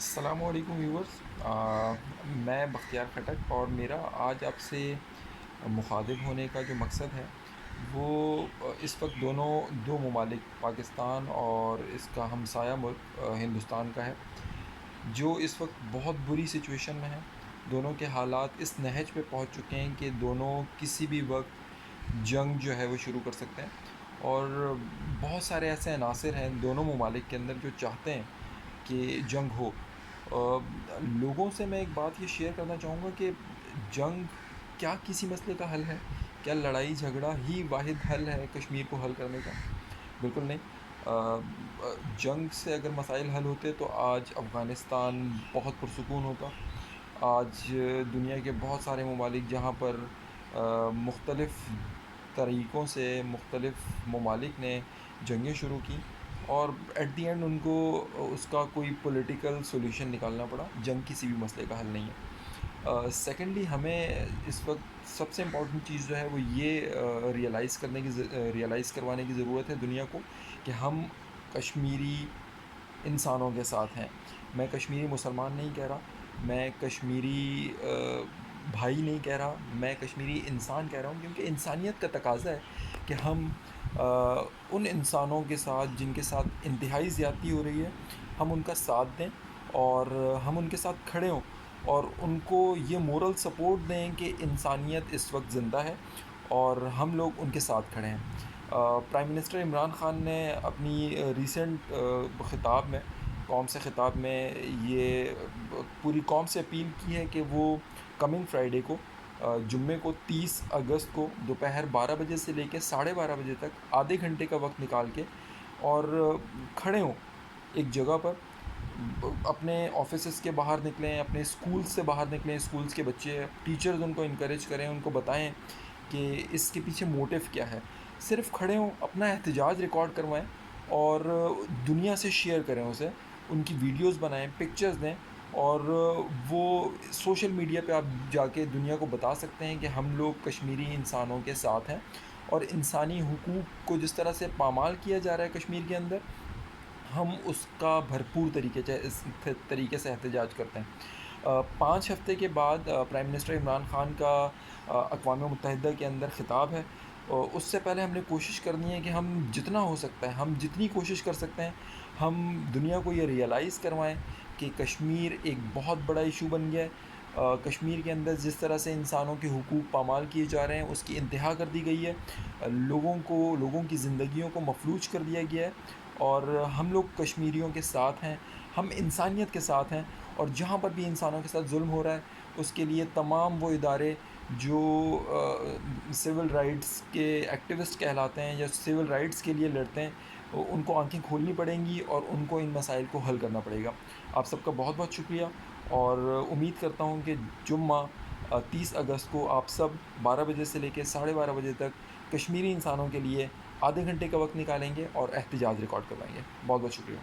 السلام علیکم ویورز، میں بختیار کھٹک اور میرا آج آپ سے مخاطب ہونے کا جو مقصد ہے وہ اس وقت دو ممالک پاکستان اور اس کا ہمسایہ ملک ہندوستان کا ہے، جو اس وقت بہت بری سچویشن میں ہیں۔ دونوں کے حالات اس نہج پہ پہنچ چکے ہیں کہ دونوں کسی بھی وقت جنگ جو ہے وہ شروع کر سکتے ہیں، اور بہت سارے ایسے عناصر ہیں دونوں ممالک کے اندر جو چاہتے ہیں کہ جنگ ہو۔ لوگوں سے میں ایک بات یہ شیئر کرنا چاہوں گا کہ جنگ کیا کسی مسئلے کا حل ہے؟ کیا لڑائی جھگڑا ہی واحد حل ہے کشمیر کو حل کرنے کا؟ بالکل نہیں۔ جنگ سے اگر مسائل حل ہوتے تو آج افغانستان بہت پرسکون ہوتا۔ آج دنیا کے بہت سارے ممالک جہاں پر مختلف طریقوں سے مختلف ممالک نے جنگیں شروع کی اور ایٹ دی اینڈ ان کو اس کا کوئی پولیٹیکل سولوشن نکالنا پڑا، جنگ کسی بھی مسئلے کا حل نہیں ہے۔ سیکنڈلی ہمیں اس وقت سب سے امپورٹنٹ چیز جو ہے وہ یہ ریئلائز کروانے کی ضرورت ہے دنیا کو کہ ہم کشمیری انسانوں کے ساتھ ہیں۔ میں کشمیری مسلمان نہیں کہہ رہا، میں کشمیری بھائی نہیں کہہ رہا، میں کشمیری انسان کہہ رہا ہوں، کیونکہ انسانیت کا تقاضا ہے کہ ہم ان انسانوں کے ساتھ جن کے ساتھ انتہائی زیادتی ہو رہی ہے ہم ان کا ساتھ دیں اور ہم ان کے ساتھ کھڑے ہوں اور ان کو یہ مورل سپورٹ دیں کہ انسانیت اس وقت زندہ ہے اور ہم لوگ ان کے ساتھ کھڑے ہیں۔ پرائم منسٹر عمران خان نے اپنی ریسنٹ خطاب میں قوم سے خطاب میں یہ پوری قوم سے اپیل کی ہے کہ وہ کمنگ فرائیڈے کو جمعے کو 30 اگست کو دوپہر 12 بجے سے لے کے 12:30 بجے تک آدھے گھنٹے کا وقت نکال کے اور کھڑے ہوں ایک جگہ پر، اپنے آفیسز کے باہر نکلیں، اپنے اسکولز سے باہر نکلیں، اسکولز کے بچے ٹیچرز ان کو انکریج کریں، ان کو بتائیں کہ اس کے پیچھے موٹیو کیا ہے۔ صرف کھڑے ہوں، اپنا احتجاج ریکارڈ کروائیں اور دنیا سے شیئر کریں اسے، ان کی ویڈیوز بنائیں، پکچرز دیں، اور وہ سوشل میڈیا پہ آپ جا کے دنیا کو بتا سکتے ہیں کہ ہم لوگ کشمیری انسانوں کے ساتھ ہیں اور انسانی حقوق کو جس طرح سے پامال کیا جا رہا ہے کشمیر کے اندر، ہم اس کا بھرپور طریقے سے احتجاج کرتے ہیں۔ 5 ہفتے کے بعد پرائم منسٹر عمران خان کا اقوام متحدہ کے اندر خطاب ہے، اس سے پہلے ہم نے کوشش کرنی ہے کہ ہم جتنا ہو سکتا ہے، ہم جتنی کوشش کر سکتے ہیں، ہم دنیا کو یہ ریئلائز کروائیں کہ کشمیر ایک بہت بڑا ایشو بن گیا ہے۔ کشمیر کے اندر جس طرح سے انسانوں کے حقوق پامال کیے جا رہے ہیں اس کی انتہا کر دی گئی ہے، لوگوں کی زندگیوں کو مفلوج کر دیا گیا ہے، اور ہم لوگ کشمیریوں کے ساتھ ہیں، ہم انسانیت کے ساتھ ہیں، اور جہاں پر بھی انسانوں کے ساتھ ظلم ہو رہا ہے اس کے لیے تمام وہ ادارے جو سول رائٹس کے ایکٹیوسٹ کہلاتے ہیں یا سول رائٹس کے لیے لڑتے ہیں، ان کو آنکھیں کھولنی پڑیں گی اور ان کو ان مسائل کو حل کرنا پڑے گا۔ آپ سب کا بہت بہت شکریہ، اور امید کرتا ہوں کہ جمعہ 30 اگست کو آپ سب 12 بجے سے لے کے 12:30 بجے تک کشمیری انسانوں کے لیے آدھے گھنٹے کا وقت نکالیں گے اور احتجاج ریکارڈ کروائیں گے۔ بہت بہت شکریہ۔